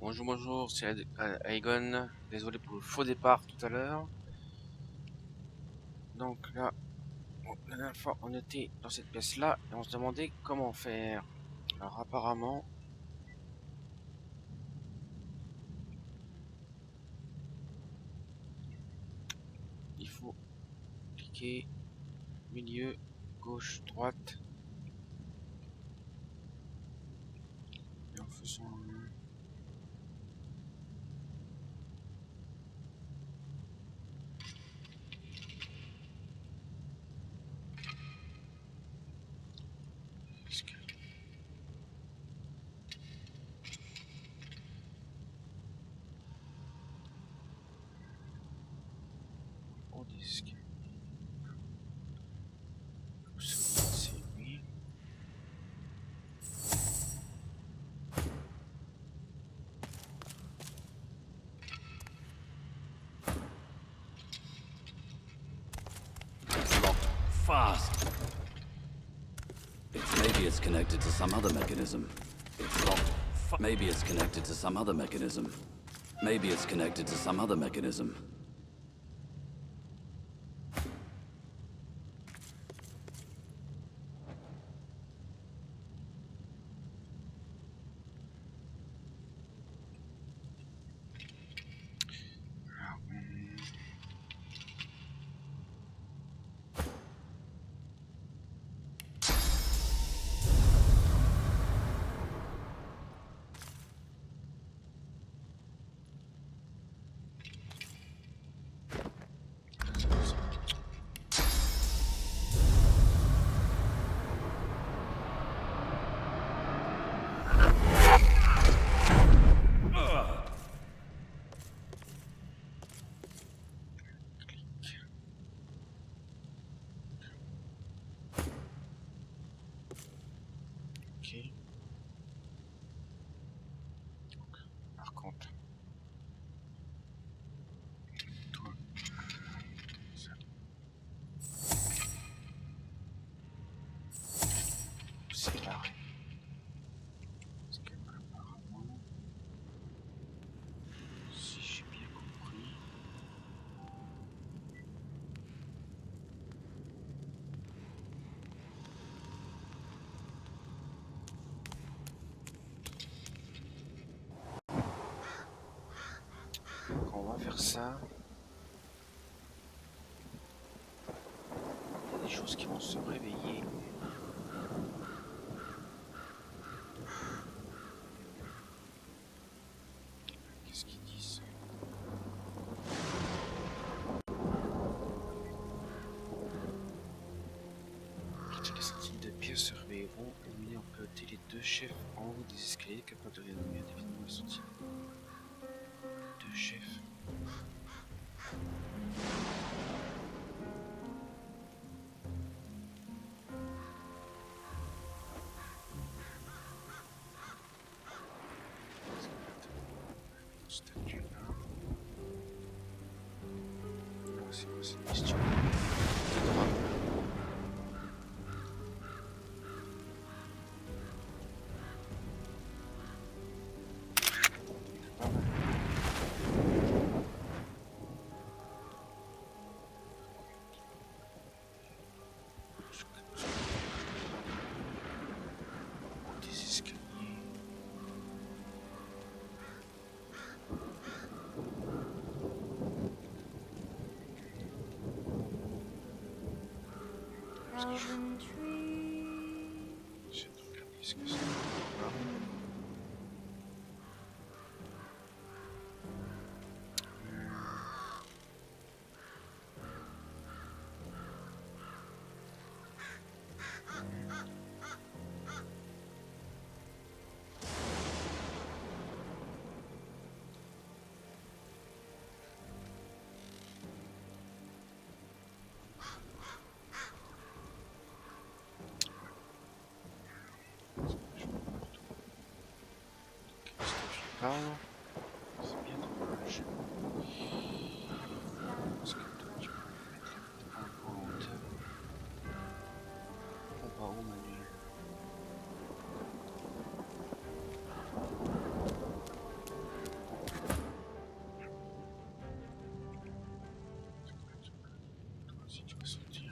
Bonjour, c'est Aegon. Désolé pour le faux départ tout à l'heure. Donc là, la dernière fois, on était dans cette pièce-là et on se demandait comment faire. Alors apparemment, il faut cliquer milieu, gauche, droite. Et en faisant au disque. C'est lui. Fast. Maybe it's connected to some other mechanism. It's locked. Maybe it's connected to some other mechanism. Maybe it's connected to some other mechanism. Ok. Par contre, toi, ça. C'est barré. Parce que apparemment, si j'ai bien compris, quand on va faire ça, il y a des choses qui vont se réveiller. Qu'est-ce qu'ils disent? Les centaines de pièces se réveilleront et on peut ôter les deux chefs en haut des escaliers capables de réanimer indéfiniment la sortie. Deux chefs. Statue là. C'est quoi cette question? Des escaliers. J'ai regardé ce que c'est. C'est bien dommage. Parce que toi, tu peux mettre un peu en hauteur. On va au manuel. Tu vas sortir.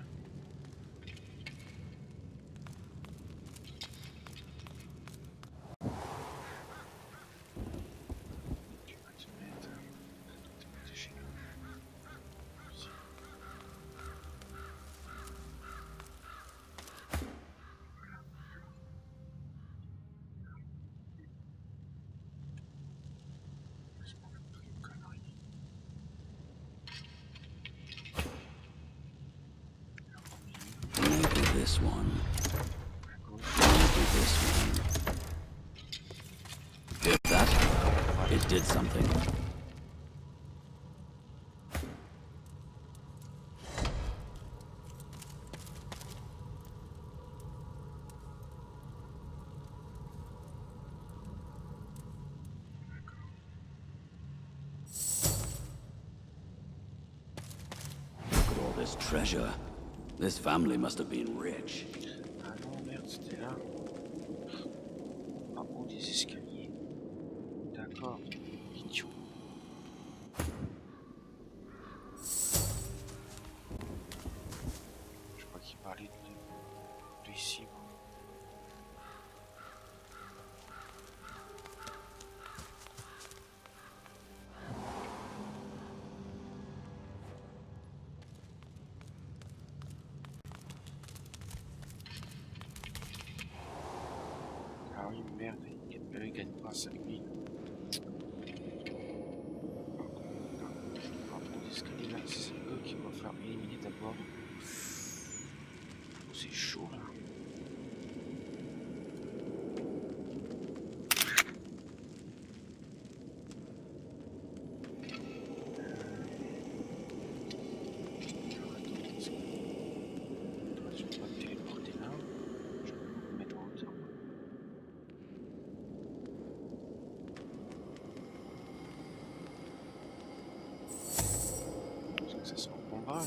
Tu vas te mettre. Tu vas te chez là. Ici. Voilà. Laisse-moi faire une connerie. Maybe this one. À gauche. Maybe this one. If that, it did something. Look at all this treasure. This family must have been rich. Ah non, merde, c'était là. En haut des escaliers. D'accord. Idiot. Je crois qu'il parlait de ici. Moi. Ah oui, merde, il gagne pas 5000. Par contre, les escaliers là, c'est eux qui vont faire éliminer d'abord. Oh, c'est chaud là. Je vais pas me téléporter là. Je vais me mettre en hauteur. Parce que ça sera en combat là.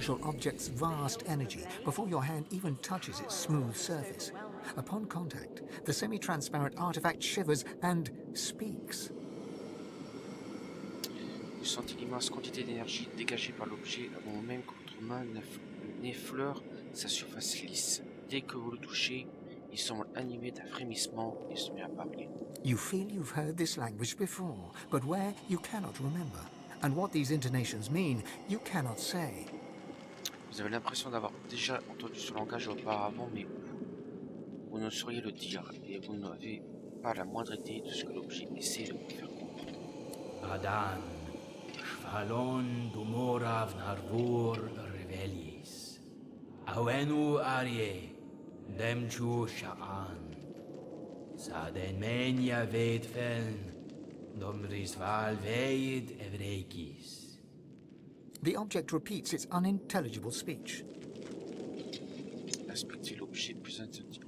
crucial object's vast energy before your hand even touches its smooth surface. Upon contact, the semi-transparent artifact shivers and speaks. Vous sentez l'immense quantité d'énergie dégagée par l'objet au moment même que votre main n'effleure sa surface lisse. Dès que vous le touchez, il semble animé d'un frémissement et se met à parler. You feel you've heard this language before, but where you cannot remember. And what these intonations mean, you cannot say. Vous avez l'impression d'avoir déjà entendu ce langage auparavant, mais vous ne sauriez le dire, et vous n'avez pas la moindre idée de ce que l'objet essaie de vous faire comprendre. Adan, Shvalon Dumorav Narvur Revelis. Awenu Arye, Demchu Sha'an. Saden Menia Vedfen, Domrisval Veid Evrekis. The object repeats its unintelligible speech. Inspectez l'objet plus intelligent.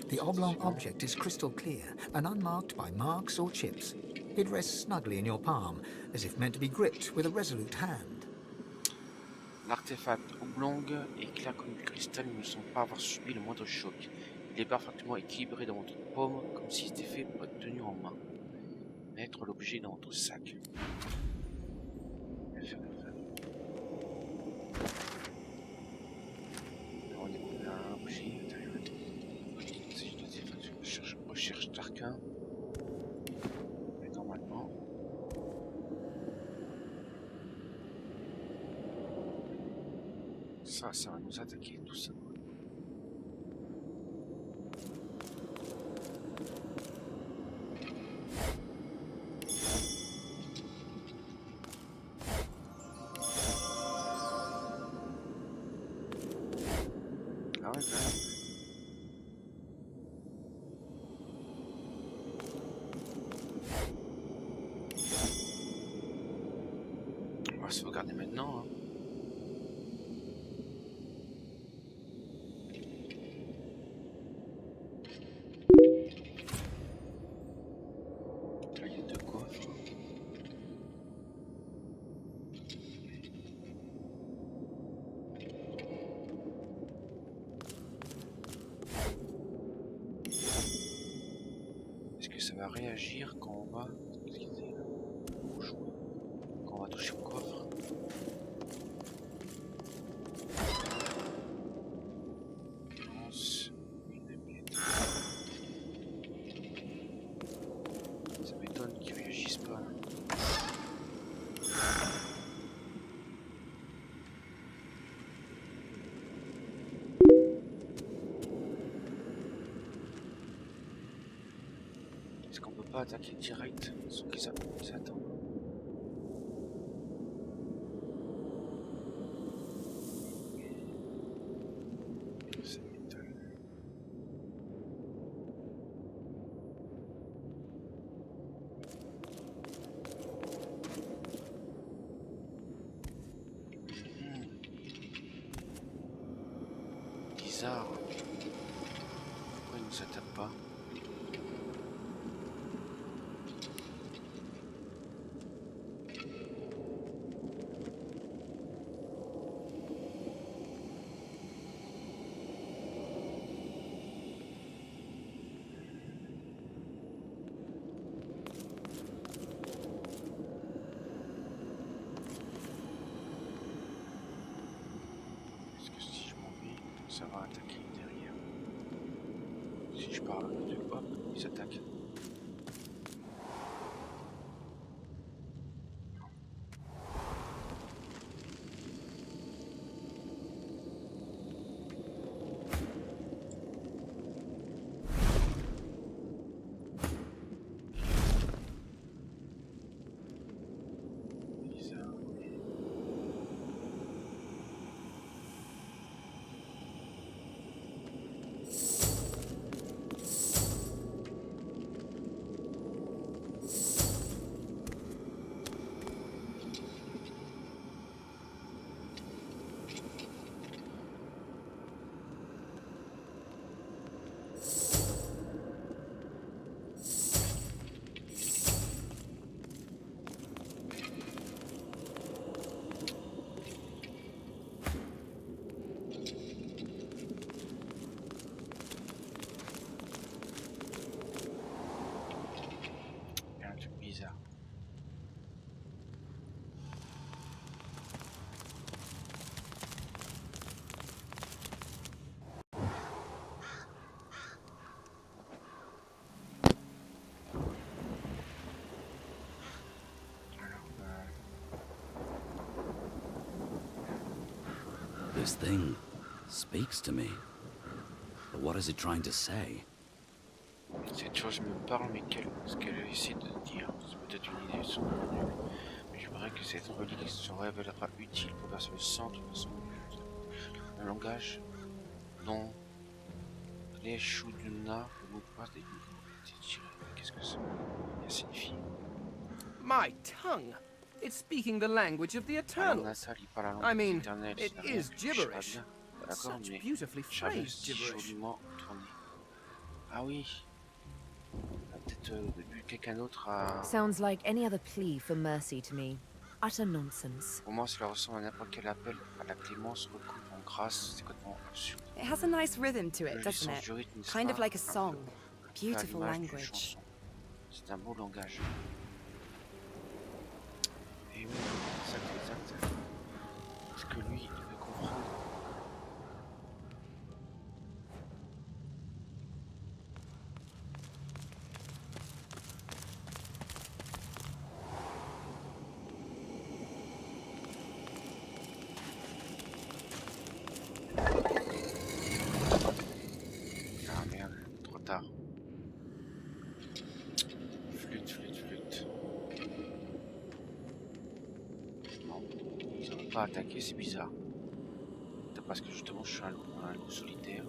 The oblong object is crystal clear and unmarked by marks or chips. It rests snugly in your palm, as if meant to be gripped with a resolute hand. L'artefact oblong et clair comme du cristal ne semble pas avoir subi le moindre choc. Il est parfaitement équilibré dans votre paume, comme s'il était fait pour être tenu en main. Mettre l'objet dans votre sac. On est un objet. Si je dois dire, recherche d'arcane. Mais normalement. Ça va nous attaquer tout ça. Ah ouais, quand même. On va sauvegarder maintenant. Hein. Là, il y a deux coffres. Est-ce que ça va réagir quand on va quand on va toucher au coffre? Ça m'étonne qu'ils réagissent pas. Est-ce qu'on peut pas attaquer direct sans qu'ils attendent? Ça m'étonne. Bizarre. Pourquoi ils ne s'attaquent pas? Est-ce que si je m'en vais, ça va attaquer derrière? Si je parle de hop, ils s'attaquent. Bizarre. This thing speaks to me. But what is it trying to say? Cette chose me parle, mais ce qu'elle essaie de dire, c'est peut-être une idée de son contenu. Mais j'aimerais que cette relique se révélera utile pour verser le centre de son un langage dont les Shuduna, le mot de passe des qu'est-ce que ça signifie? My tongue! It's speaking the language of the Eternals. I mean, it is gibberish. Such beautifully phrased gibberish. Ah oui. Peut-être quelqu'un d'autre a... Sounds like any other plea for mercy to me. Utter nonsense. Pour moi, cela ressemble à n'importe quel appel à la clémence recoupe en grâce. C'est complètement absurde. It has a nice rhythm to it, doesn't it? Kind of like a song. Beautiful language. C'est un beau langage. Et oui, exact. Est-ce que lui, il peut comprendre? Ah merde, trop tard. Flûte. Non, ils n'ont pas attaqué, c'est bizarre. C'est parce que justement je suis un loup solitaire.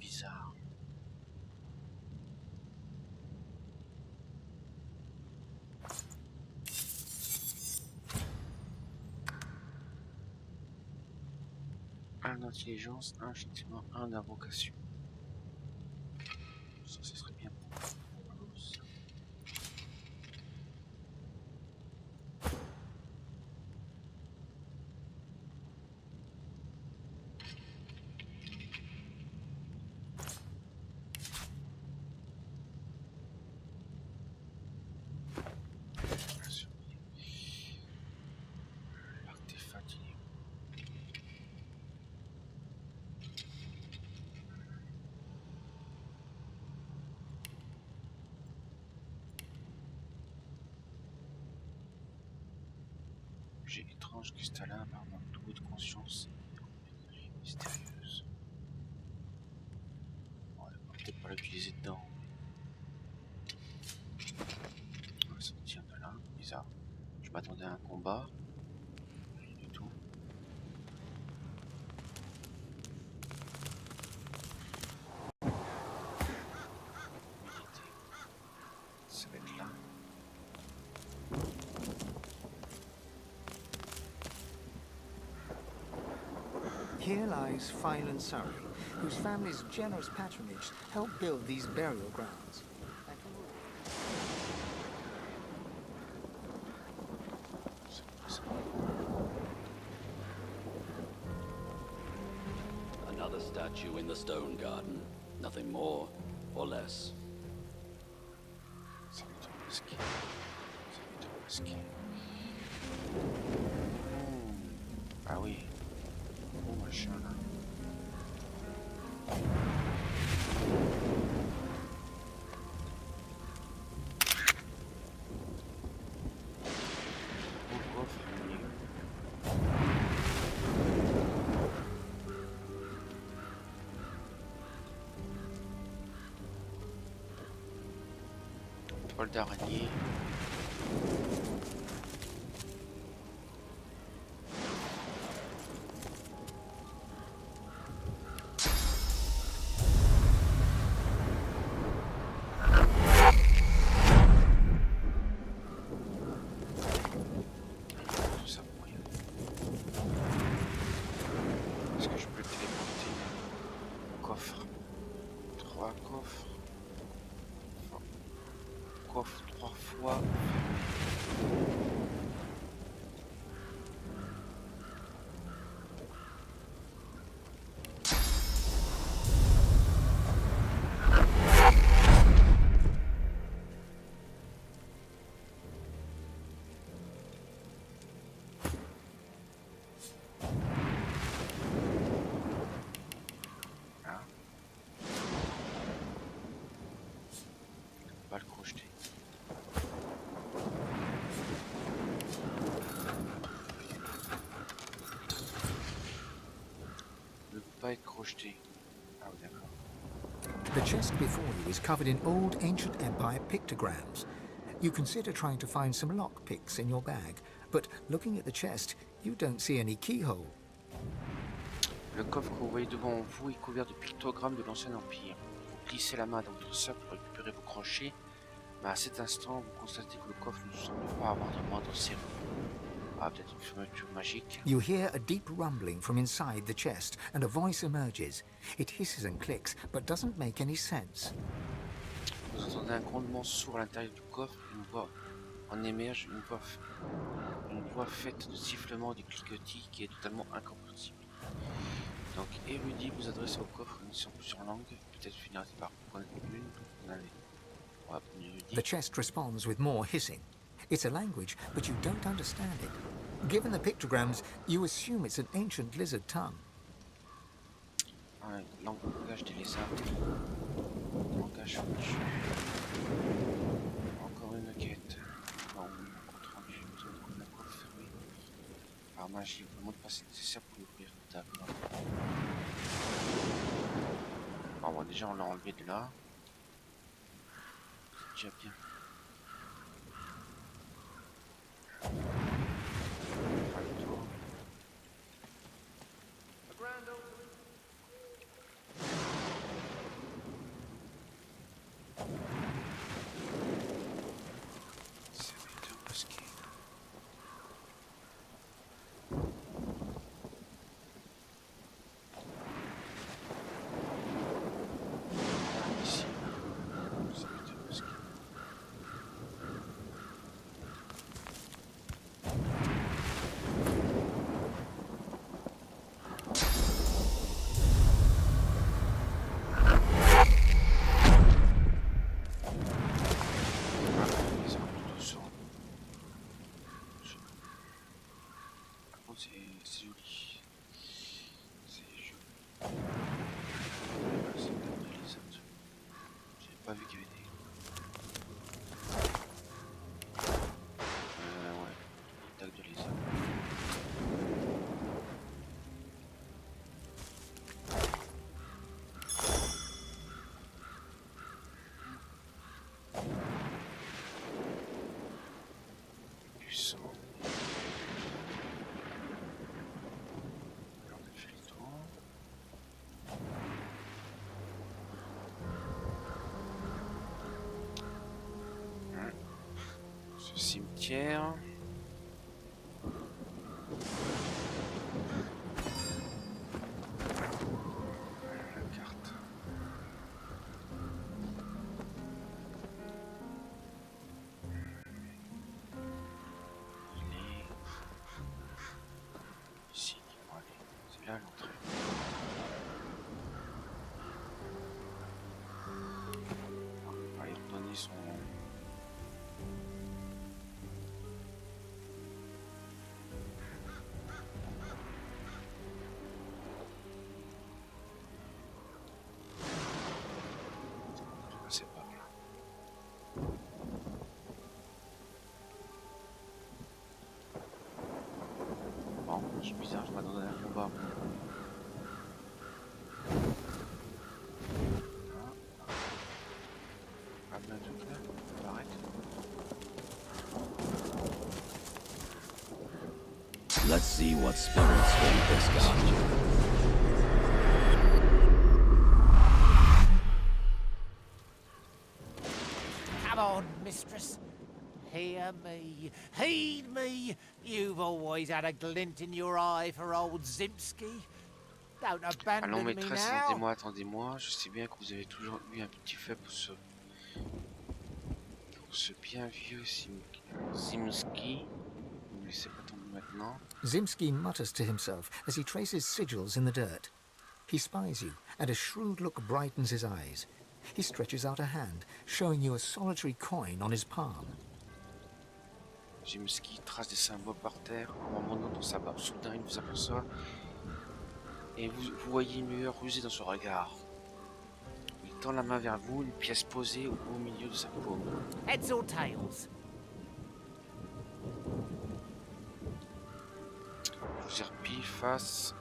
Bizarre. Un intelligence, un châtiment, un invocation. Ça, ce serait bien. Objet étrange cristallin par un double de conscience mystérieuse. On va peut-être pas l'utiliser dedans. On va sortir de là, bizarre. Je m'attendais à un combat. Rien du tout. Ça va être là. Here lies Phylan Surrey, whose family's generous patronage helped build these burial grounds. Another statue in the stone garden. Nothing more or less. Ah oui. Oh machin là. Toile d'araignée. toit. Pas le crocheter. Ne peut pas être crocheté. Ah oui, d'accord. The chest before you is covered in old ancient empire pictograms. You consider trying to find some lockpicks in your bag, but looking at the chest, you don't see any keyhole. Le coffre que vous voyez devant vous est couvert de pictogrammes de l'ancien empire. Vous glissez la main dans votre sac pour récupérer vos crochets, mais à cet instant, vous constatez que le coffre ne semble pas avoir de moindre serrure. Ah, peut-être une fermeture magique. You hear a deep rumbling from inside the chest, and a voice emerges. It hisses and clicks, but doesn't make any sense. Vous entendez un grondement sourd à l'intérieur du coffre, une voix en émerge, une voix faite de sifflements et de cliquetis qui est totalement incompréhensible. Donc, érudit, vous adressez au coffre en utilisant plusieurs langues, peut-être finirez-vous par connaître une, vous en avez. On va prendre érudit. The chest responds with more hissing. It's a language, but you don't understand it. Given the pictograms, you assume it's an ancient lizard tongue. Langage des lézards. Langage fondu. Encore une quête. Non, compte rendu. Vous avez trouvé la coffre fermée. Par magie, le mot de passe est nécessaire pour l'ouvrir. D'accord. Bon, déjà on l'a enlevé de là. C'est déjà bien. C'est joli. C'est joli. J'avais pas vu qu'il y avait des... ouais. Attaque de lézard. Du sang. Cimetière. La carte. Il est ici. Bon, allez, c'est là l'entrée. On va lui redonner son... C'est pas bien. Bon, c'est bizarre, je m'attendais à un combat. Ah, bien tout là, on va arrêter. Let's see what spirits won't discard you. Come on, mistress. Hear me, heed me. You've always had a glint in your eye for old Zimski. Don't abandon Allons, me maîtresse, now. attendez-moi. Je sais bien que vous avez toujours eu un petit fait pour Ce bien vieux Zimski. Ne me laissez pas tomber maintenant. Zimski mutters to himself as he traces sigils in the dirt. He spies you, and a shrewd look brightens his eyes. He stretches out a hand, showing you a solitary coin on his palm. Zimski trace des symboles par terre en marmonnant dans sa barbe. Soudain, il vous aperçoit et vous voyez une lueur rusée dans son regard. Il tend la main vers vous, une pièce posée au milieu de sa paume. Heads or tails? Vous pile, face,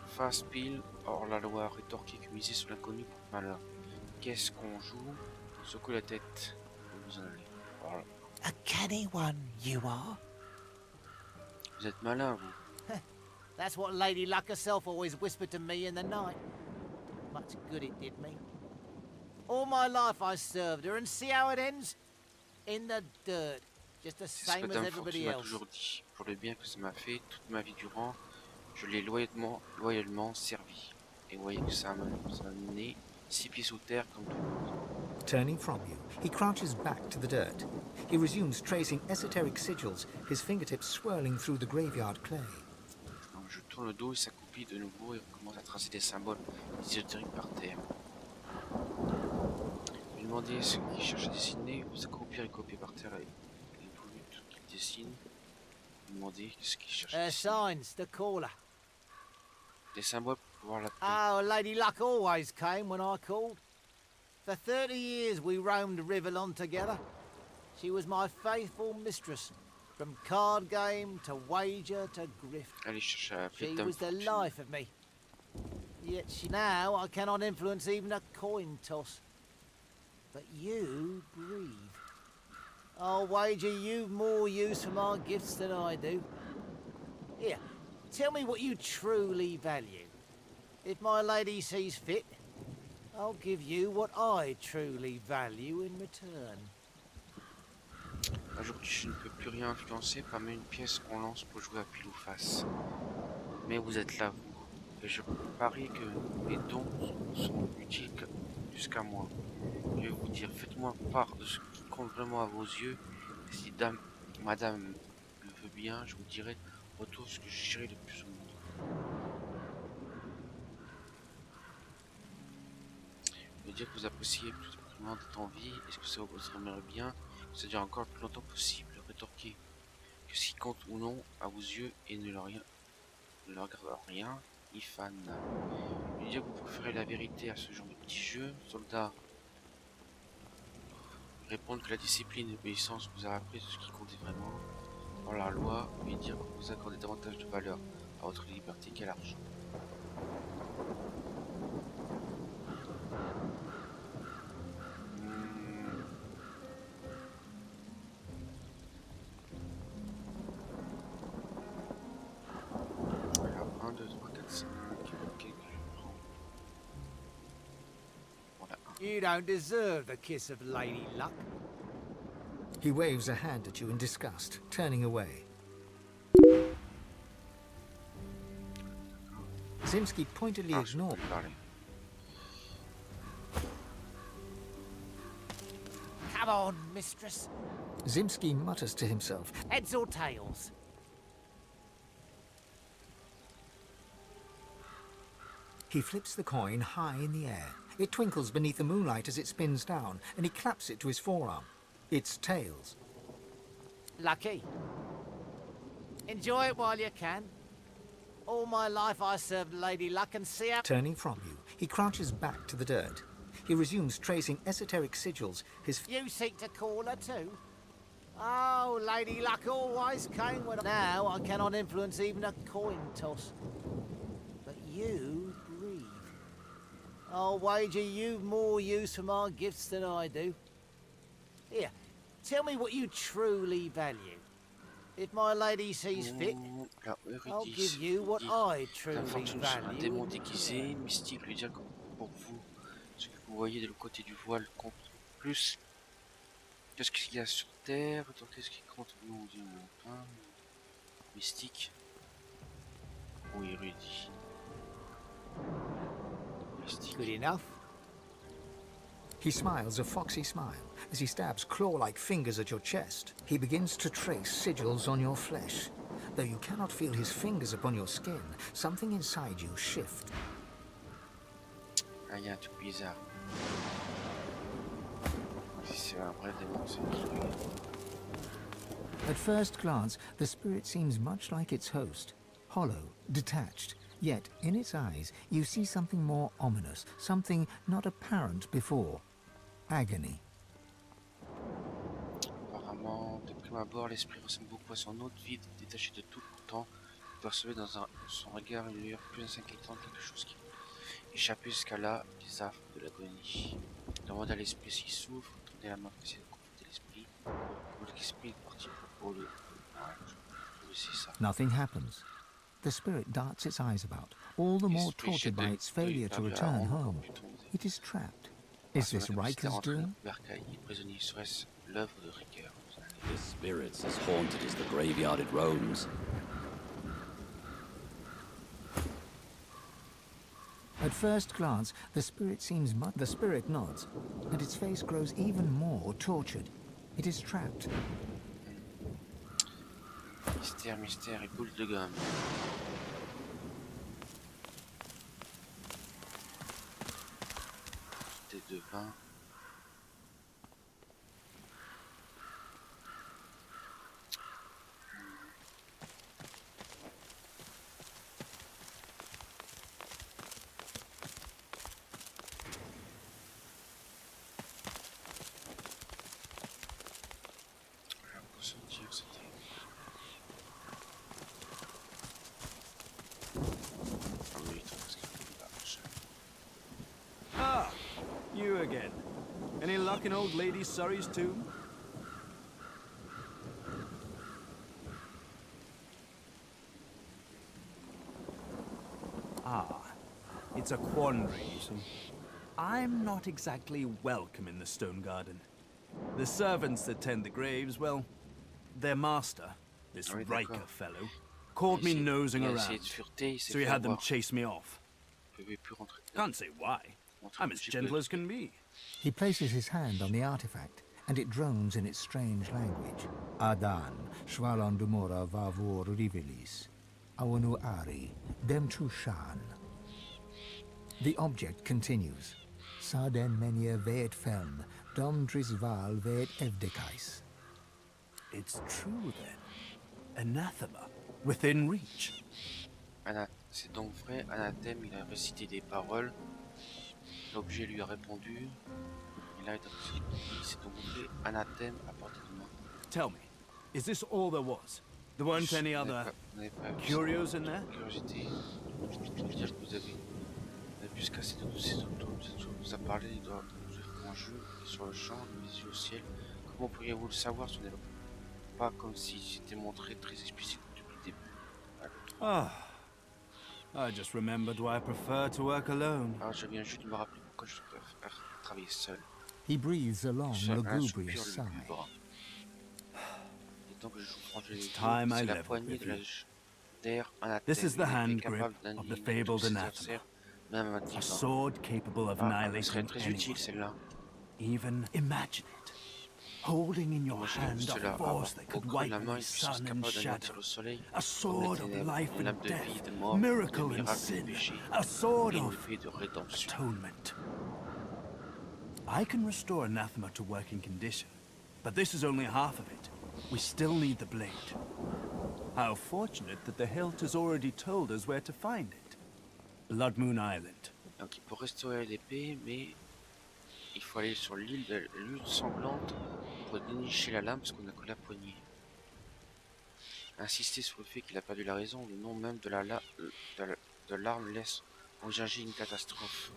pile, hors la loi, rétorquer que miser sur l'inconnu pour malheur. Qu'est-ce qu'on joue? Secoue la tête. Vous en allez. Voilà. A canny one, you are. Vous êtes malin, vous. That's what Lady Luck herself always whispered to me in the night. Much good it did me. All my life I served her, and see how it ends? In the dirt. Just the same as everybody else. Toujours dit, pour le bien que ça m'a fait toute ma vie durant, je l'ai loyalement servi. Et vous voyez que ça m'a mené 6 pieds sous terre comme tout le monde. Turning from you, he crouches back to the dirt. He resumes tracing esoteric sigils, his fingertips swirling through the graveyard clay. Donc je tourne le dos, il s'accroupit de nouveau et recommence à tracer des symboles ésotériques par terre. Lui demander ce qu'il cherche à dessiner, ou s'accroupir et copier par terre et tout qu'il dessine. Lui demander ce qu'il cherche à dessiner. Signs, the caller. Des symboles pour pouvoir l'appeler. Oh, Lady Luck always came when I called. For 30 years we roamed Rivellon together. She was my faithful mistress, from card game to wager to grift. She was the life of me. Yet now I cannot influence even a coin toss. But you breathe. I'll wager you've more use for my gifts than I do. Here, tell me what you truly value. If my lady sees fit, I'll give you what I truly value in return. Aujourd'hui, je ne peux plus rien influencer par même une pièce qu'on lance pour jouer à pile ou face. Mais vous êtes là, vous. Et je parie que mes dons sont utiles jusqu'à moi. Je vais vous dire, faites-moi part de ce qui compte vraiment à vos yeux. Et si madame le veut bien, je vous dirai retour ce que je chéris le plus au monde. Je veux dire que vous appréciez tout simplement d'être en vie. Est-ce que ça vous aimerait bien que ça dure encore le plus longtemps possible? Rétorquez que ce qui compte ou non à vos yeux et ne leur regarde rien, ni fan. Je veux dire que vous préférez la vérité à ce genre de petits jeux, soldat. Répondre que la discipline et l'obéissance vous a appris ce qui comptait vraiment dans la loi, et dire que vous accordez davantage de valeur à votre liberté qu'à l'argent. Alors, 1, 2, 3, 4, 5, ok, voilà. You don't deserve the kiss of Lady Luck. He waves a hand at you in disgust, turning away. Zimski pointedly ignores. Come on, mistress. Zimski mutters to himself. Heads or tails? He flips the coin high in the air. It twinkles beneath the moonlight as it spins down, and he claps it to his forearm. It's tails. Lucky. Enjoy it while you can. All my life I served Lady Luck and see how... Turning from you, he crouches back to the dirt. He resumes tracing esoteric sigils, his... You seek to call her too? Oh, Lady Luck always came when... Now I cannot influence even a coin toss. But you breathe. I'll wager you've more use for my gifts than I do. Here, tell me what you truly value. If my lady sees fit, I'll give you what I truly value. Un démon déguisé, mystique, lui dire que pour vous, ce que vous voyez de l'autre côté du voile compte plus que ce qu'il y a sur terre. Qu'est-ce qui compte? Nous, Dieu, mystique. Oui, érudit. Mystique. Good enough. He smiles a foxy smile, as he stabs claw-like fingers at your chest. He begins to trace sigils on your flesh. Though you cannot feel his fingers upon your skin, something inside you shifts. Ah, il y a un truc bizarre. Si c'est un vrai démon, c'est un truc. At first glance, the spirit seems much like its host, hollow, detached. Yet, in its eyes, you see something more ominous, something not apparent before. Agony. Apparemment, de prime abord, l'esprit ressemble beaucoup à son hôte vide, détaché de tout le temps. Vous percevez dans son regard une lueur plus inquiétante, quelque chose qui échappait jusqu'à là, les affres de l'agonie. Demandez à l'esprit s'il souffre, tournez la main pour essayer de conforter l'esprit. Votre esprit est parti pour le... c'est ça. Nothing happens. The spirit darts its eyes about, all the more tortured by its failure to return home. It is trapped. Is this Riker's doing? This spirit's as haunted as the graveyard it roams. At first glance, the spirit seems the spirit nods, and its face grows even more tortured. It is trapped. Mystère, mystère et boule de gomme. Bouteille de vin. You again. Any luck in old Lady Surrey's tomb? Ah, it's a quandary, you see. I'm not exactly welcome in the Stone Garden. The servants that tend the graves, well, their master, this Riker fellow, caught me nosing around, so he had them chase me off. Can't say why. I'm as gentle as can be. He places his hand on the artifact, and it drones in its strange language. Adan, shvalon dumora vavur rivelis, awanu ari, dem shan. The object continues. Saden menia veet felm, dom drisval veet evdekais. It's true then. Anathema, within reach. C'est donc vrai, anathème, il a récité des paroles. L'objet lui a répondu. Il s'est donc montré anathème à portée de main. Tell me, is this all there was? There weren't any other curios in there? Curiosité. Je veux dire que vous avez pu se casser de tous ces symptômes. Vous a parlé, il doit nous offrir un jeu sur le champ, les yeux au ciel. Comment pourriez-vous le savoir? Ce n'est pas comme si c'était montré très explicite depuis le début. Ah. I just remembered why I prefer to work alone. Ah, je viens juste de me rappeler pourquoi je préfère travailler seul. He breathes a long, lugubrious sigh. This is the hand grip of the fabled anathema. A sword capable of annihilating anyone. Even imagine it. Holding in your hand a force that could wipe away sun and shadow, a sword of life and death, miracle and sin, a sword of atonement. I can restore anathema to working condition, but this is only half of it. We still need the blade. How fortunate that the hilt has already told us where to find it. Blood Moon Island. Donc il peut restaurer l'épée, mais il faut aller sur l'île de l'île sanglante pour dénicher la lame parce qu'on a que la poignée. Insister sur le fait qu'il a perdu la raison, le nom même de l'arme laisse engager une catastrophe.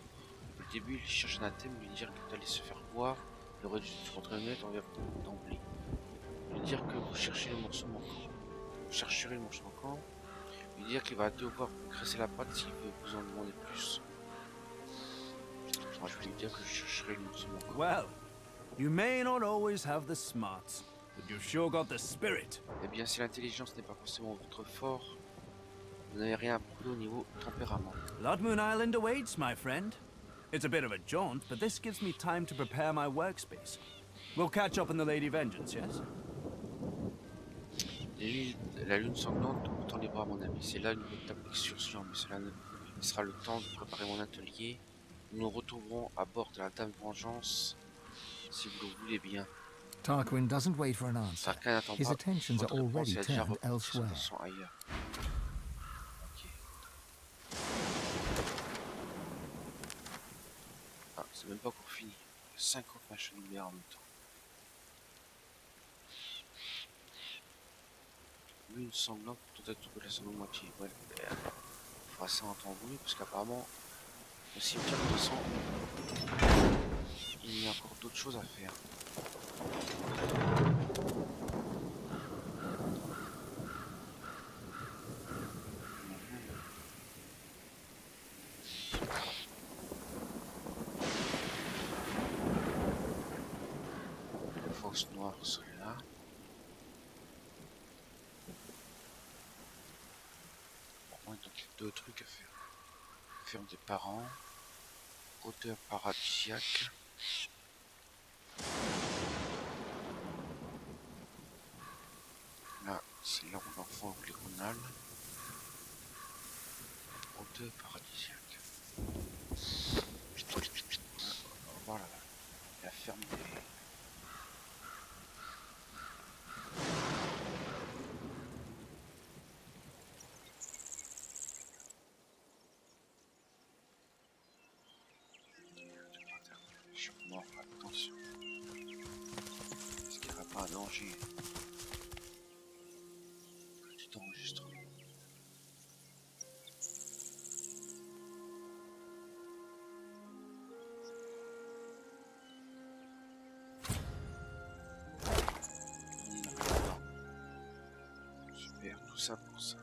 Au début, il cherche un anathème, lui dire qu'il allait se faire voir, il aurait dû se retourner d'emblée. Lui dire que vous cherchez le morceau manquant. Vous chercherez le morceau manquant. Lui dire qu'il va devoir graisser la patte s'il veut vous en demander plus. Je vais lui dire que je chercherai le morceau manquant. Well, you may not always have the smarts, but you've sure got the spirit. Eh bien, si l'intelligence n'est pas forcément votre fort, vous n'avez rien à prouver au niveau tempérament. Blood Moon Island awaits, my friend. It's a bit of a jaunt, but this gives me time to prepare my workspace. We'll catch up on the Lady Vengeance, yes? La lune sanglante, autant les bras à mon ami. C'est là une véritable excursion, mais cela ne sera le temps de préparer mon atelier. Nous nous retrouverons à bord de la Dame Vengeance, si vous le voulez bien. Tarquin doesn't wait for an answer. His attentions are already turned elsewhere. Ah, c'est même pas encore fini. Il y a 50 machins ouverts en même temps. Lune sanglante pour tenter de trouver la seconde moitié. Ouais, on fera ça en temps voulu parce qu'apparemment, au cimetière de sang, il y a encore d'autres choses à faire. La force noire serait là. Donc il y a deux trucs à faire. Ferme des parents, odeur paradisiaque. Là, c'est là où l'enfant polygonal. Odeur paradisiaque. Voilà, la ferme des... Attention. Est-ce qu'il n'y aura pas un danger? Petit enregistrement. Super, tout ça pour ça.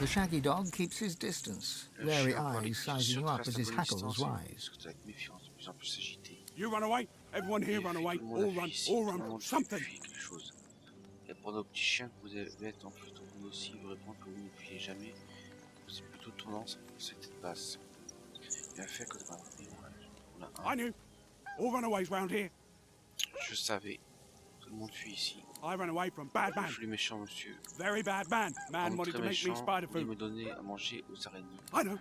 The shaggy dog keeps his distance, wary eyes sizing you up as his hackles rise. You run away, everyone here run away, all run, something. Et pour nos petits chiens que vous avez être en plutôt vous aussi, vous répondre que vous ne fuyez jamais, vous avez plutôt tendance à penser tête basse. Et à faire que de I knew, all runaways round here. Je savais, tout le monde fuit ici. I ran away from bad man. Je suis méchant, monsieur. Very bad man. Man wanted to make me spider il food. me donnait à manger aux araignées. I know.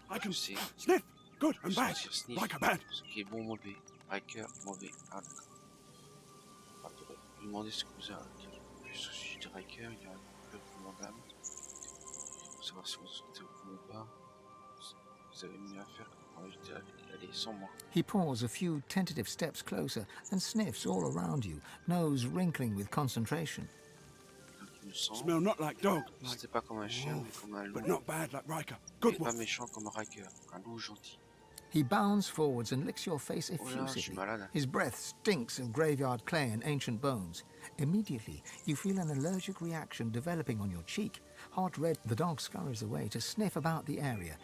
I can sais. Sniff. Good and bad. Sniff, like a bad. Ce qui est bon, mauvais. Riker, mauvais. Ah, d'accord. Je lui demandais ce que vous avez à dire. Juste au sujet de Riker, il y a un peu de mon âme. Pour savoir si vous souhaitez ou pas. Vous avez mieux à faire que d'aller sans moi. He paws a few tentative steps closer and sniffs all around you, nose wrinkling with concentration. Smell not like dog. C'était pas comme un chien, mais comme un loup. But not bad like Riker. Good pas one. méchant comme Riker, un loup gentil. He bounds forwards and licks your face effusively. His breath stinks of graveyard clay and ancient bones. Immediately, you feel an allergic reaction developing on your cheek. Hot red, the dog scurries away to sniff about the area.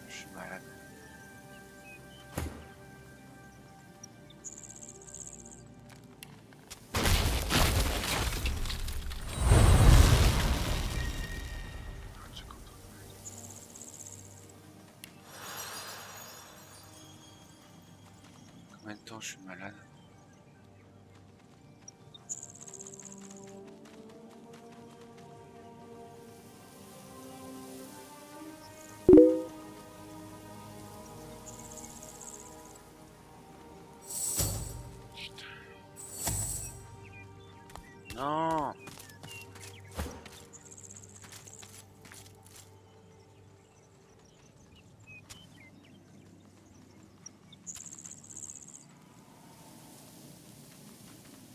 Je suis malade. Combien de temps je suis malade? Non.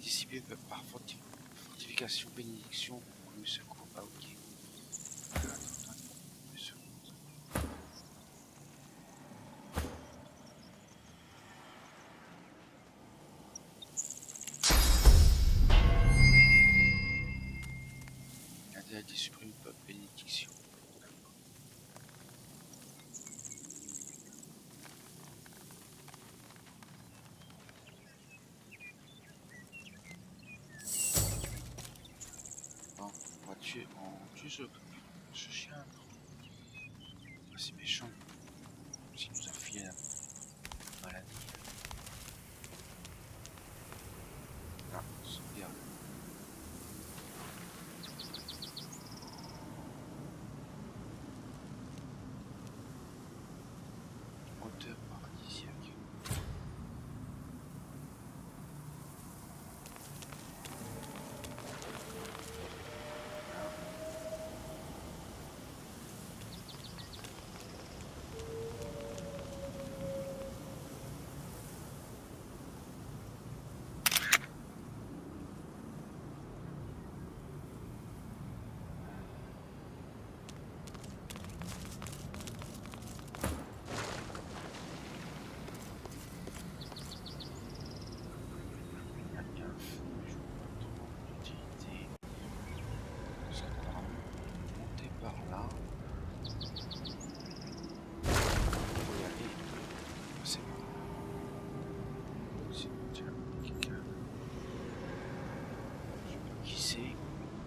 Dissipé par fortification, bénédiction, premier secours. Ah ok. Attends, premier secours. été supprimé par bénédiction. Bon, on tue ce chien. Ah, c'est méchant. S'il nous a filé la maladie. Ah, sauvegarde. Hauteur paradisiaque.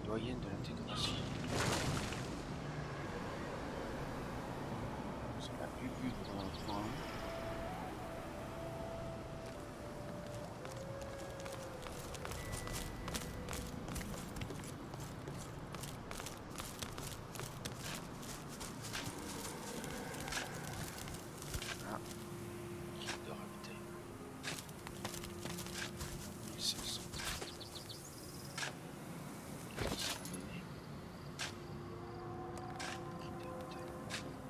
Doyenne de l'intégration. Ça n'a plus vu dans un point. Ah, kit de ravitaillement. 1500.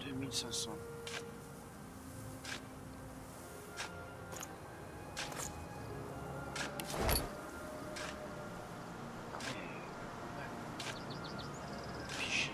2500. Fichier.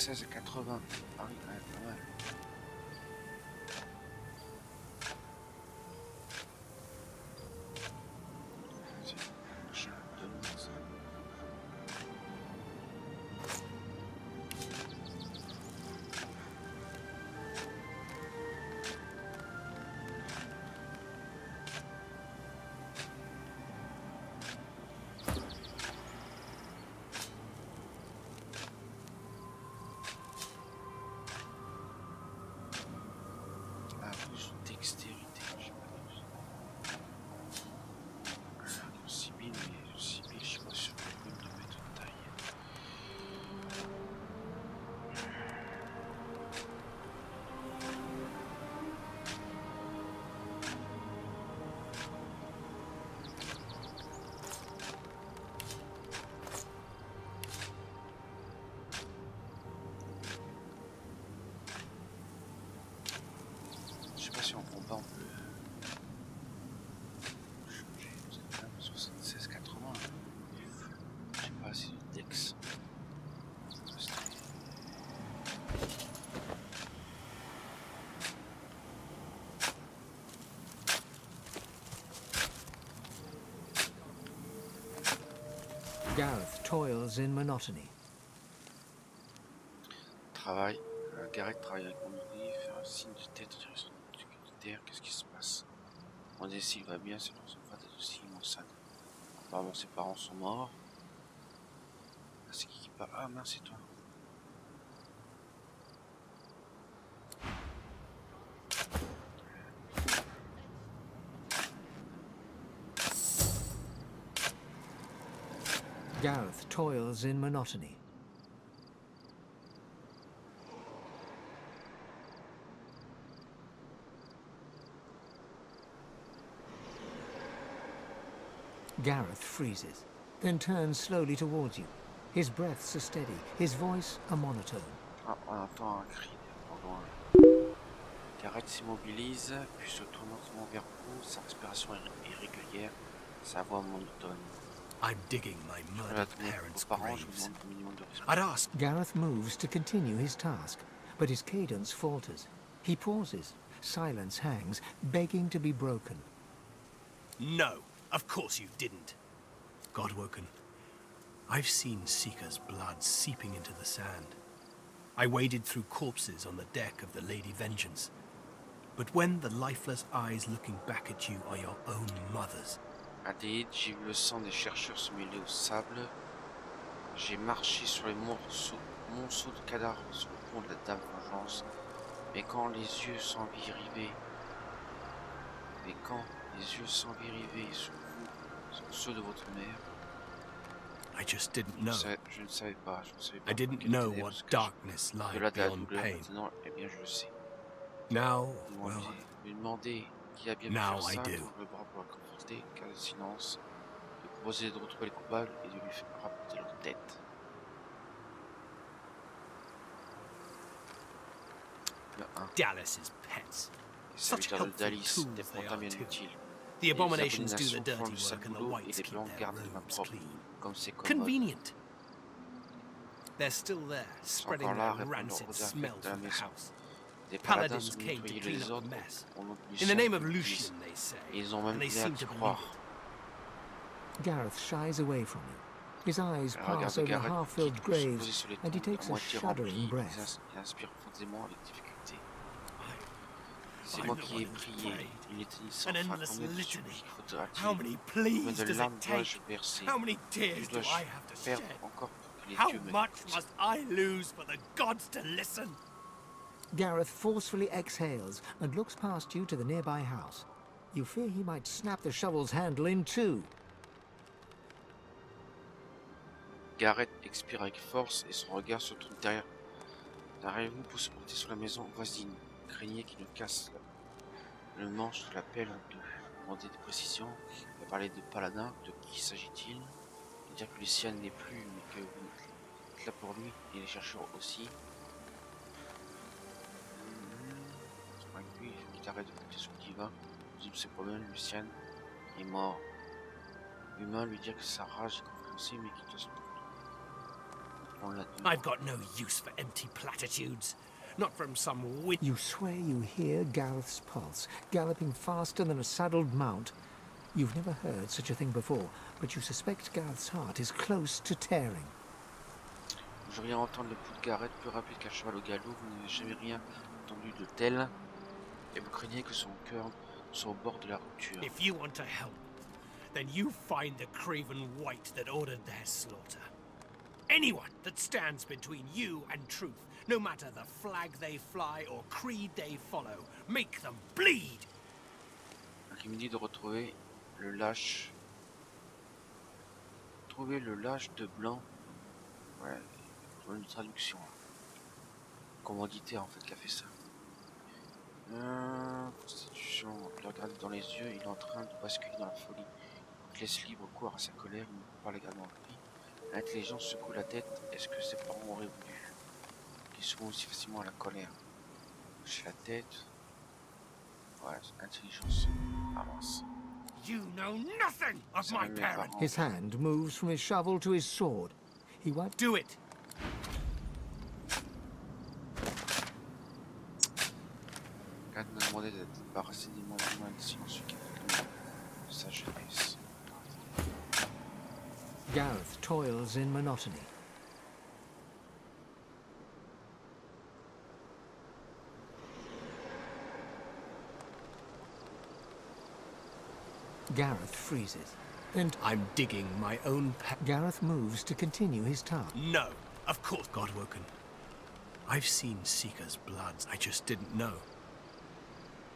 À 80. Ah oui, quand même pas mal. Si on prend pas, on peut changer. 76, 80. Je sais pas si le Dex. toils in monotony. Travail. Gareth travaille avec mon ouvrier, faire un signe de tête en direction du terre. Qu'est-ce qui se passe? On dit s'il va bien, c'est dans son frère aussi maussade. Apparemment ses parents sont morts. Ah, c'est qui parle? Ah mince, c'est toi. Gareth toils in monotony. Gareth freezes, then turns slowly towards you. His breaths are steady, his voice a monotone. Ah, on entend un cri au loin. Gareth s'immobilise, puis se tourne lentement vers vous, sa respiration est irrégulière, sa voix monotone. I'm digging my murdered parents' graves. I'd ask. Gareth moves to continue his task, but his cadence falters. He pauses. Silence hangs, begging to be broken. No, of course you didn't. Godwoken, I've seen Seeker's blood seeping into the sand. I waded through corpses on the deck of the Lady Vengeance. But when the lifeless eyes looking back at you are your own mother's, Adéide, j'ai vu le sang des chercheurs se mêler au sable. J'ai marché sur les monceaux de cadavres sur le pont de la Dame Vengeance. Mais quand les yeux s'envirivaient sur vous, sur ceux de votre mère, I just didn't know. Je ne savais pas. I didn't know what darkness lied beyond pain. Maintenant, eh bien, je le sais. Now, well, lui demander qui a bien pu now faire I ça, do. le bras pour la conforter, car le silence, de proposer de retrouver les coupables et de lui faire rapporter leur tête. Le 1. Dallas's pets. Such helpful tools they are too. The abominations do the dirty work and the whites keep their rooms clean. Convenient. They're still there, spreading their rancid smell through the house. Paladins came to clean up the mess. In the name of Lucian, they say, and they seem to believe it. Gareth shies away from you. His eyes pass over half-filled graves, and he takes a shuddering breath. C'est moi qui ai prié, il était sans fin, combien de suppliques How many pleas combien de does larmes it dois-je take? verser? How many tears do Dois-je I have to perdre shed? encore pour que les How dieux me much écoutent? must I lose for the gods to listen? Gareth forcefully exhales and looks past you to the nearby house. You fear he might snap the shovel's handle in two. Gareth expire avec force et son regard se tourne derrière vous pour se porter sur la maison voisine. Craignez qu'il ne casse le manche de la pelle en deux. Demandez des précisions. Il va parler de Paladin. De qui s'agit-il? Dire que Lucian n'est plus, mais que vous êtes là pour lui et les chercheurs aussi. Avec lui, il faut qu'il arrête de compter sur le divin. Résoudre ses problèmes. Lucian est mort. L'humain lui dire que sa rage est compréhensible, mais qu'il doit se I've got no use for empty platitudes. Not from some wit. You swear you hear Gareth's pulse, galloping faster than a saddled mount. You've never heard such a thing before, but you suspect Gareth's heart is close to tearing. Vous auriez entendre le pouls de Gareth plus rapide qu'un cheval au galop. Vous n'avez jamais rien entendu de tel, et vous craignez que son cœur soit au bord de la rupture. If you want to help, then you find the craven wight that ordered their slaughter. Anyone that stands between you and truth, no matter the flag they fly or creed they follow, make them bleed. Il me dit de retrouver le lâche. Trouver le lâche de blanc. Ouais, trouver une traduction. Commanditaire en fait qui a fait ça. Constitution, le regarde dans les yeux, il est en train de basculer dans la folie. Il laisse libre cours à sa colère, il ne parle également de lui. L'intelligence secoue la tête. Est-ce que ses parents auraient voulu qu'il se rend aussi facilement à la colère? Chez la tête. Ouais, intelligence. Avance. You know nothing of my parents. His hand moves from his shovel to his sword. He wipes. Do it. Gareth m'a demandé d'être débarrassé des mots humains silencieux qui de sa jeunesse. Gareth toils in monotony. Gareth freezes. And I'm digging my own Gareth moves to continue his task. No, of course, Godwoken. I've seen Seeker's bloods, I just didn't know.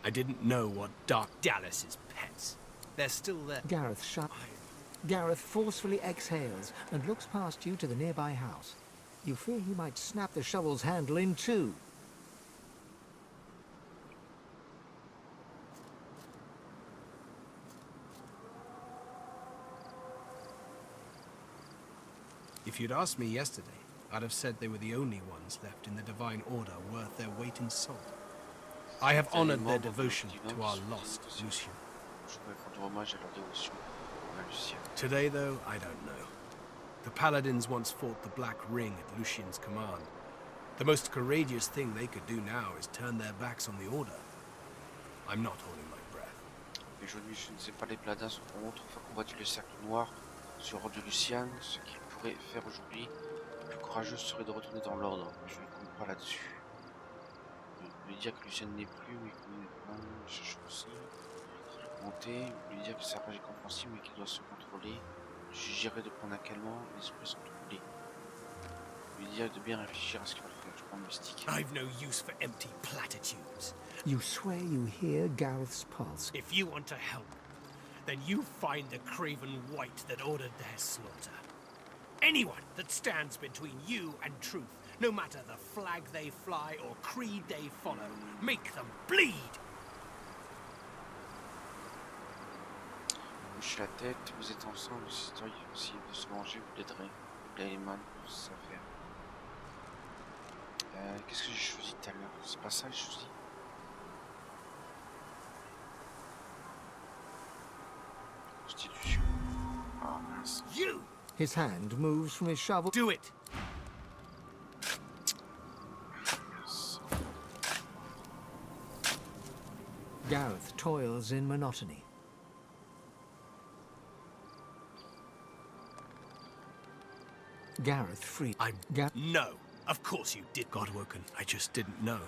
I didn't know what Dark Dallas's pets. They're still there. Gareth Gareth forcefully exhales and looks past you to the nearby house. You fear he might snap the shovel's handle in two. If you'd asked me yesterday, I'd have said they were the only ones left in the Divine Order worth their weight in salt. I have honored their devotion to our lost Lucian. Today, though, I don't know. The Paladins once fought the Black Ring at Lucian's command. The most courageous thing they could do now is turn their backs on the Order. I'm not holding my breath. Aujourd'hui, je ne sais pas, les Paladins ont autrefois combattu le cercle noir sur l'ordre de Lucian. Ce qu'ils pourraient faire aujourd'hui, le plus courageux serait de retourner dans l'ordre. Je ne compte pas là-dessus. Lui dire que Lucian n'est plus, mais qu'il n'est pas, je cherche aussi. Monter, lui dire que sa rage est compréhensible, mais qu'il doit se contrôler. Je suggérerais de prendre un calmant, les esprits sont troublés. Lui dire de bien réfléchir à ce qu'il va faire, je prends le mystique. I've no use for empty platitudes. You swear you hear Gareth's pulse. If you want to help, then you find the craven wight that ordered their slaughter. Anyone that stands between you and truth, no matter the flag they fly or creed they follow, make them bleed! Hoche la tête, vous êtes ensemble, c'est possible de se manger, vous l'aiderez. Vous avez les mains pour ça faire. Qu'est-ce que j'ai choisi tout à l'heure? C'est pas ça que j'ai choisi. Constitution. Ah mince. You! His hand moves from his shovel. Do it! Yes. Gareth toils in monotony. Gareth free. No, of course you did, Godwoken. I just didn't know.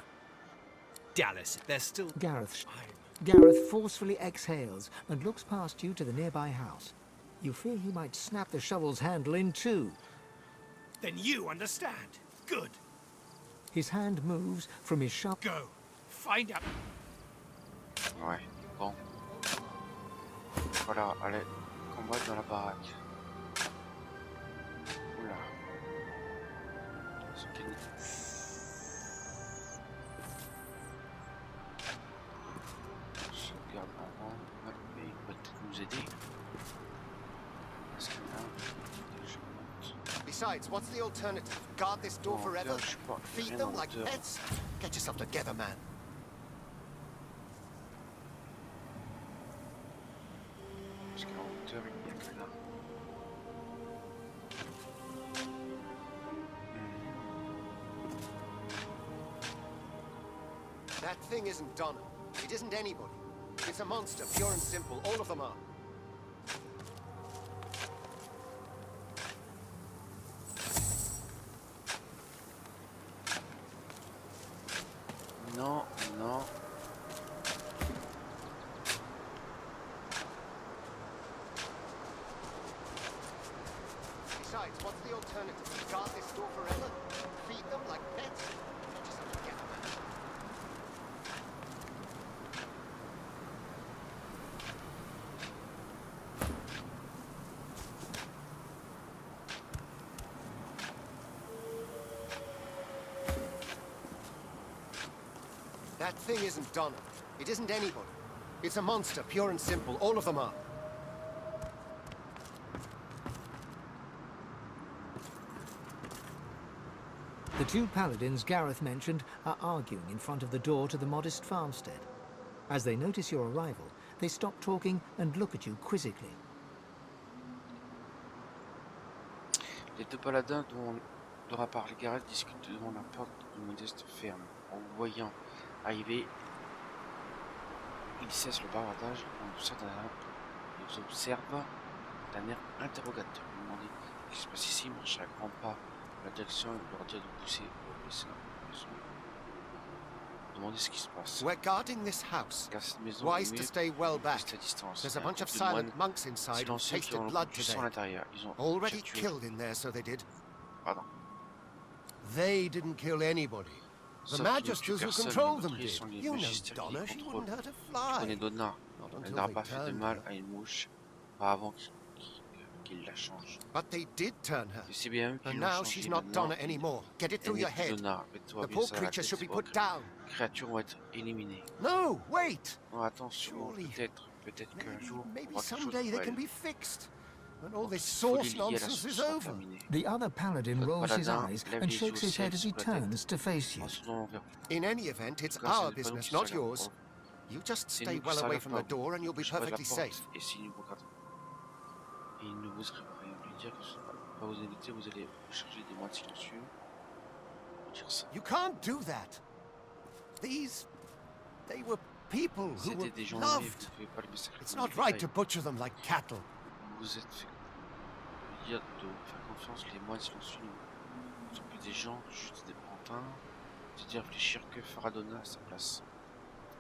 Dallas, they're still... Gareth forcefully exhales and looks past you to the nearby house. You fear he might snap the shovel's handle in two. Then you understand. Good. His hand moves from his shovel. Go. Find out. Ouais, bon. Voilà, allez, combat dans la baraque. Oula. Ce qu'il je regarde avant, mais il peut peut-être nous aider. Parce que là, je monte. Besides, what's the alternative? Guard this door forever? Feed them like pets? Get yourself together, man. Parce qu'en hauteur, il n'y a que là. That thing isn't Donna. It isn't anybody. It's a monster, pure and simple. All of them are. Non, non. Besides, what's the alternative? Guard this door forever? Feed them like pets? Get yourself together, man. That thing isn't Donna. It isn't anybody. It's a monster, pure and simple. All of them are. The two paladins Gareth mentioned are arguing in front of the door to the modest farmstead. As they notice your arrival, they stop talking and look at you quizzically. Les deux paladins dont a parlé Gareth discutent devant la porte d'une modeste ferme. En vous voyant arriver, ils cessent le bavardage et vous observent d'un air interrogateur. Vous demandez qui se passe ici, marche à grands pas. La direction leur dit de pousser au laisser la maison. Demandez ce qui se passe. We're guarding this house. Wise to stay well back. There's a bunch of silent monks inside who tasted blood today. Already killed in there, so they did. Pardon. They didn't kill anybody. The magisters who control them did. You know Donna, she wouldn't hurt a fly. Je connais Donna. Elle n'aura pas fait de mal à une mouche, pas avant qu'il la change. But they did turn her. Et c'est bien and now she's not Donna anymore. Get it through your head. The poor creature should be put down. Les créatures vont être éliminées. No, wait. Non, attention, peut-être qu'un jour, maybe someday they can be fixed. When all this source nonsense is over. The other paladin rolls his eyes and shakes his head as he turns to face you. In any event, it's our business, not yours. You just stay well away from the door and you'll be perfectly safe. Et il ne vous rien lui dire que ce n'est pas vous éviter, vous allez charger des moines silencieux. Dire ça. You can't do that. They were people who were loved. It's not right to butcher them like cattle. Vous êtes fait dire de faire confiance, les moines silencieux ne sont plus des gens, juste des pantins. C'est-à-dire réfléchir que fera Donna à sa place.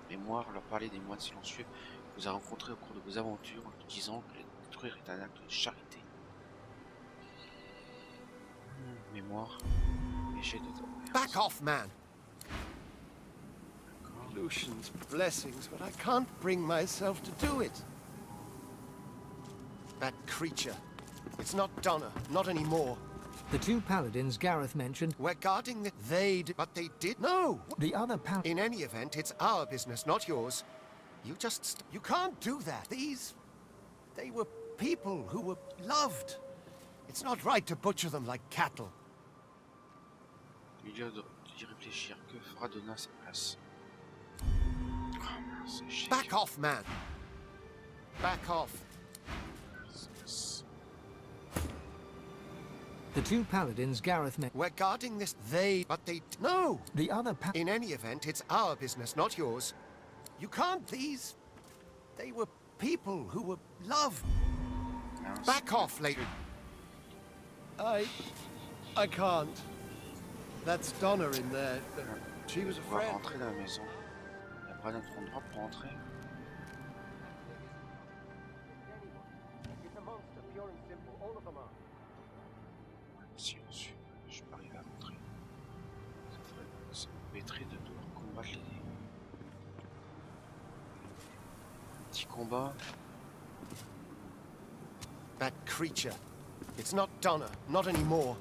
Mémoire, leur parler des moines silencieux que vous avez rencontrés au cours de vos aventures en disant que les détruire est un acte de charité. Mémoire, échec de back off, man! Lucian's blessings, but I can't bring myself to do it. That creature. It's not Donna, not anymore. The two paladins Gareth mentioned... We're guarding the... They did... But they did... No! The other paladin... In any event, it's our business, not yours. You just... You can't do that. They were people who were loved. It's not right to butcher them like cattle. Il de réfléchir. Que fera Donna à sa place? Back off, man! Back off. The two paladins Gareth met... We're guarding this... They... But they... No! The other In any event, it's our business, not yours. You can't... They were people who were loved. Back off, lady. I can't. That's Donna in there. She was a friend. Rentrer dans la maison. Il n'y a pas d'autre endroit pour entrer. Silencieux, je peux arriver à rentrer. Ça me permettrait de devoir combattre les... Petit combat. That creature. It's not Donna, not anymore.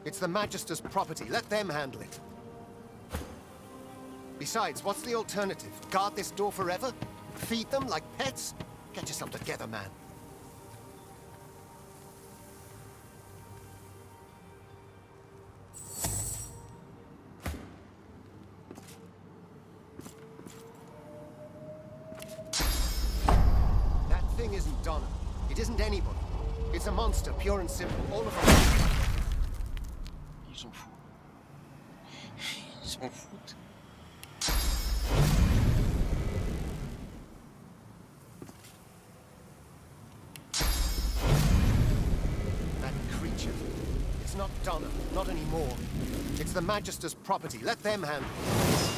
It's the Magister's property. Let them handle it. Besides, what's the alternative? Guard this door forever? Feed them like pets? Get yourself together, man. That thing isn't Donna. It isn't anybody. It's a monster, pure and simple. All of them. Ils s'en foutent. Ils s'en foutent. That creature. It's not Donna, not anymore. It's the Magister's property. Let them handle it.